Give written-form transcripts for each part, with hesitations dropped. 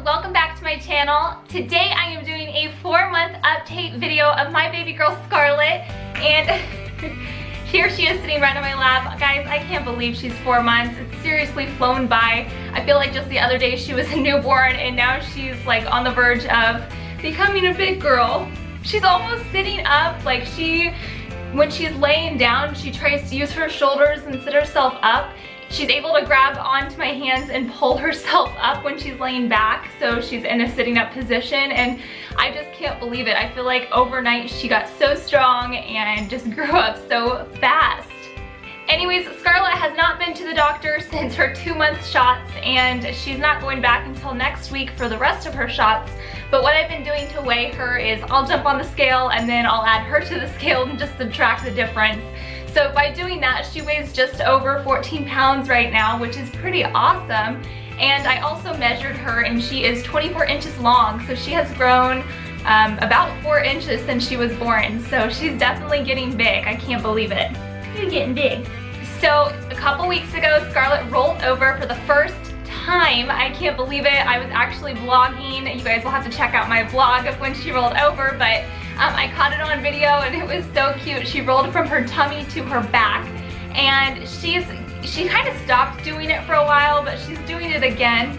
welcome back to my channel. Today I am doing a 4-month update video of my baby girl Scarlett, and here she is sitting right on my lap. Guys, I can't believe she's 4 months. It's seriously flown by. I feel like just the other day she was a newborn and now she's like on the verge of becoming a big girl. She's almost sitting up. Like when she's laying down, she tries to use her shoulders and sit herself up. She's able to grab onto my hands and pull herself up when she's laying back, so she's in a sitting up position, and I just can't believe it. I feel like overnight she got so strong and just grew up so fast. Anyways, Scarlett has not been to the doctor since her 2-month shots, and she's not going back until next week for the rest of her shots. But what I've been doing to weigh her is I'll jump on the scale and then I'll add her to the scale and just subtract the difference. So by doing that, she weighs just over 14 pounds right now, which is pretty awesome. And I also measured her and she is 24 inches long, so she has grown about 4 inches since she was born. So she's definitely getting big. I can't believe it. You're getting big. So a couple weeks ago, Scarlett rolled over for the first time. I can't believe it. I was actually vlogging. You guys will have to check out my vlog of when she rolled over, but I caught it on video and it was so cute. She rolled from her tummy to her back, and she kind of stopped doing it for a while, but she's doing it again.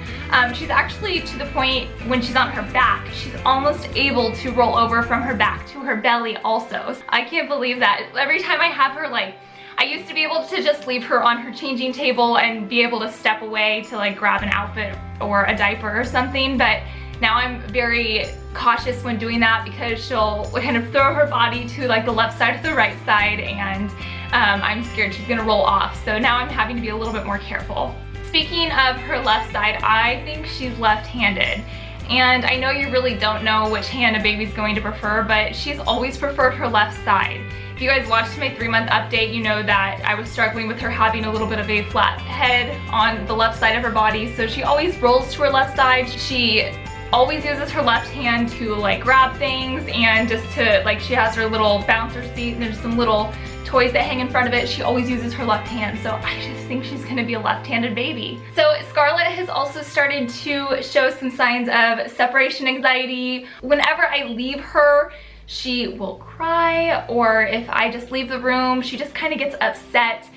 She's actually to the point when she's on her back, she's almost able to roll over from her back to her belly also. I can't believe that. Every time I have her, like, I used to be able to just leave her on her changing table and be able to step away to like grab an outfit or a diaper or something, but now I'm very cautious when doing that because she'll kind of throw her body to like the left side or the right side, and I'm scared she's gonna roll off. So now I'm having to be a little bit more careful. Speaking of her left side, I think she's left-handed. And I know you really don't know which hand a baby's going to prefer, but she's always preferred her left side. If you guys watched my 3-month update, you know that I was struggling with her having a little bit of a flat head on the left side of her body, so she always rolls to her left side. She always uses her left hand to like grab things and just to, like, she has her little bouncer seat and there's some little toys that hang in front of it. She always uses her left hand, so I just think she's gonna be a left-handed baby. So Scarlett has also started to show some signs of separation anxiety. Whenever I leave her, she will cry, or if I just leave the room, she just kind of gets upset.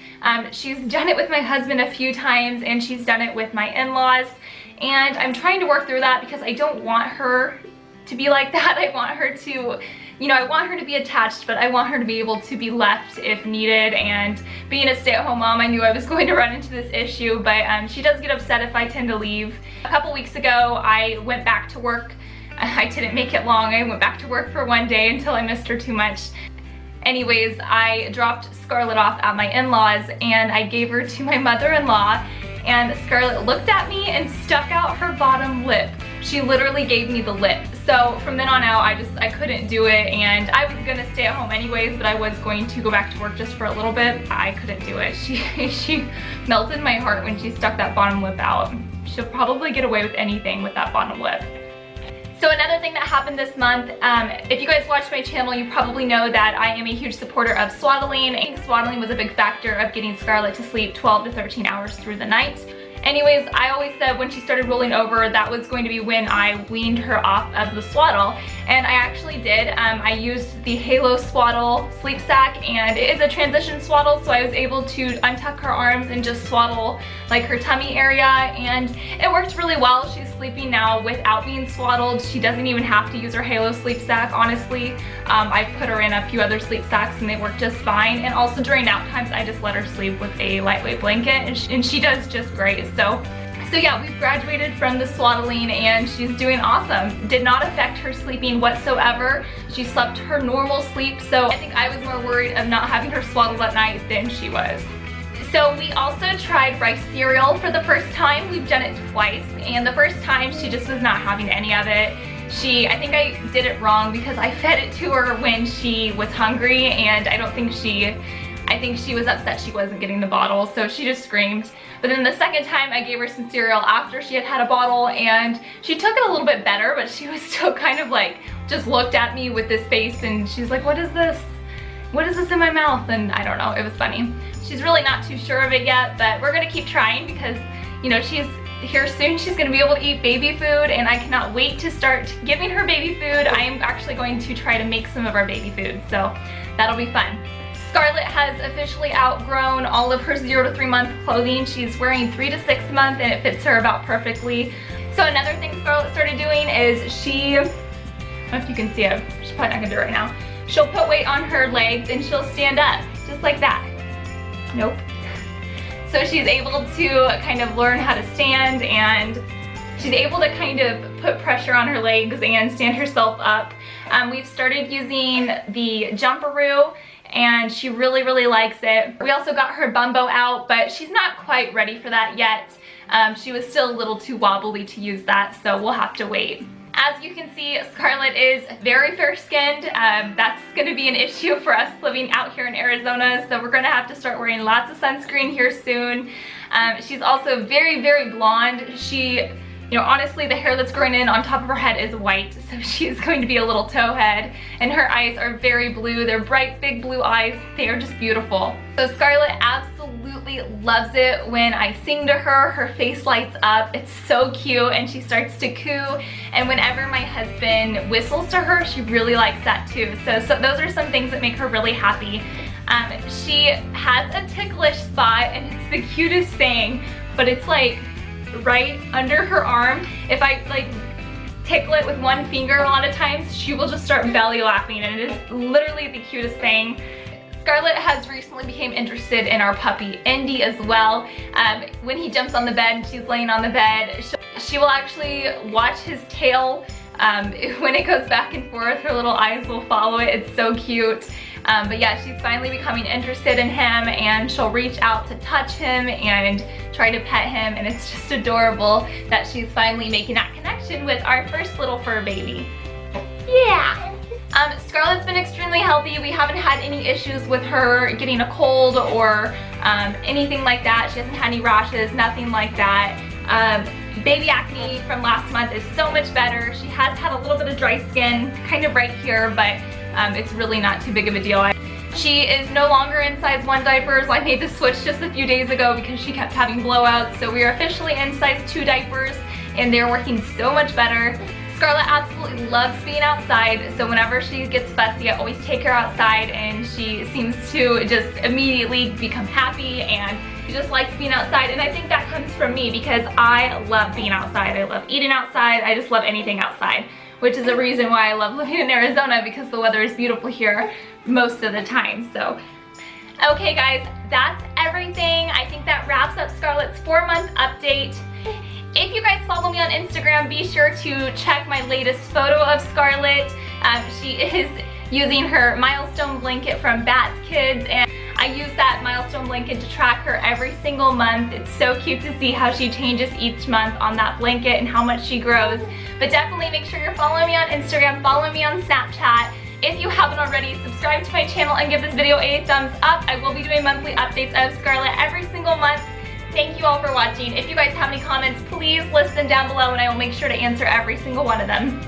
She's done it with my husband a few times, and she's done it with my in-laws, and I'm trying to work through that because I don't want her to be like that. I want her to, you know, I want her to be attached, but I want her to be able to be left if needed. And being a stay-at-home mom, I knew I was going to run into this issue, but she does get upset if I tend to leave. A couple weeks ago, I went back to work. I didn't make it long. I went back to work for one day until I missed her too much. Anyways, I dropped Scarlett off at my in-laws and I gave her to my mother-in-law, and Scarlett looked at me and stuck out her bottom lip. She literally gave me the lip. So from then on out, I couldn't do it, and I was gonna stay at home anyways, but I was going to go back to work just for a little bit. I couldn't do it. She melted my heart when she stuck that bottom lip out. She'll probably get away with anything with that bottom lip. So another thing that happened this month, if you guys watch my channel, you probably know that I am a huge supporter of swaddling. I think swaddling was a big factor of getting Scarlett to sleep 12 to 13 hours through the night. Anyways, I always said when she started rolling over, that was going to be when I weaned her off of the swaddle, and I actually did. I used the Halo Swaddle sleep sack, and it is a transition swaddle, so I was able to untuck her arms and just swaddle like her tummy area, and it worked really well. She's sleeping now without being swaddled. She doesn't even have to use her Halo sleep sack, honestly. I've put her in a few other sleep sacks and they work just fine, and also during nap times I just let her sleep with a lightweight blanket, and she does just great. So yeah, we've graduated from the swaddling and she's doing awesome. Did not affect her sleeping whatsoever. She slept her normal sleep, so I think I was more worried of not having her swaddled at night than she was. So we also tried rice cereal for the first time. We've done it twice, and the first time she just was not having any of it. I think I did it wrong because I fed it to her when she was hungry, and I think she was upset she wasn't getting the bottle, so she just screamed. But then the second time I gave her some cereal after she had had a bottle, and she took it a little bit better, but she was still kind of like, just looked at me with this face, and she's like, what is this? What is this in my mouth? And I don't know, it was funny. She's really not too sure of it yet, but we're gonna keep trying because, you know, she's here soon she's gonna be able to eat baby food, and I cannot wait to start giving her baby food. I am actually going to try to make some of our baby food, so that'll be fun. Scarlett has officially outgrown all of her 0 to 3 month clothing. She's wearing 3 to 6 month and it fits her about perfectly. So another thing Scarlett started doing is I don't know if you can see it, she's probably not gonna do it right now. She'll put weight on her legs and she'll stand up, just like that. Nope. So she's able to kind of learn how to stand, and she's able to kind of put pressure on her legs and stand herself up. We've started using the Jumperoo, and she really, really likes it. We also got her Bumbo out, but she's not quite ready for that yet. She was still a little too wobbly to use that, so we'll have to wait. As you can see, Scarlett is very fair-skinned. That's gonna be an issue for us living out here in Arizona, so we're gonna have to start wearing lots of sunscreen here soon. She's also very, very blonde. You know, honestly, the hair that's growing in on top of her head is white, so she's going to be a little towhead. And her eyes are very blue. They're bright, big blue eyes. They are just beautiful. So Scarlett absolutely loves it when I sing to her. Her face lights up. It's so cute, and she starts to coo. And whenever my husband whistles to her, she really likes that too. So those are some things that make her really happy. She has a ticklish spot, and it's the cutest thing, but it's like right under her arm. If I like tickle it with one finger a lot of times, she will just start belly laughing, and it is literally the cutest thing. Scarlett has recently become interested in our puppy Indy as well. When he jumps on the bed and she's laying on the bed, she will actually watch his tail. When it goes back and forth, her little eyes will follow it. It's so cute. But yeah, she's finally becoming interested in him, and she'll reach out to touch him and try to pet him, and it's just adorable that she's finally making that connection with our first little fur baby. Yeah! Scarlett's been extremely healthy. We haven't had any issues with her getting a cold or anything like that. She hasn't had any rashes, nothing like that. Baby acne from last month is so much better. She has had a little bit of dry skin, kind of right here, but it's really not too big of a deal. She is no longer in size 1 diapers. I made the switch just a few days ago because she kept having blowouts, so we are officially in size 2 diapers, and they're working so much better. Scarlett absolutely loves being outside, so whenever she gets fussy, I always take her outside, and she seems to just immediately become happy, and she just likes being outside. And I think that comes from me because I love being outside. I love eating outside. I just love anything outside, which is a reason why I love living in Arizona, because the weather is beautiful here most of the time. So, okay guys, that's everything. I think that wraps up Scarlett's 4-month update. If you guys follow me on Instagram, be sure to check my latest photo of Scarlett. She is using her milestone blanket from Bats Kids, and I use that milestone blanket to track her every single month. It's so cute to see how she changes each month on that blanket and how much she grows. But definitely make sure you're following me on Instagram, follow me on Snapchat. If you haven't already, subscribe to my channel and give this video a thumbs up. I will be doing monthly updates of Scarlett every single month. Thank you all for watching. If you guys have any comments, please list them down below, and I will make sure to answer every single one of them.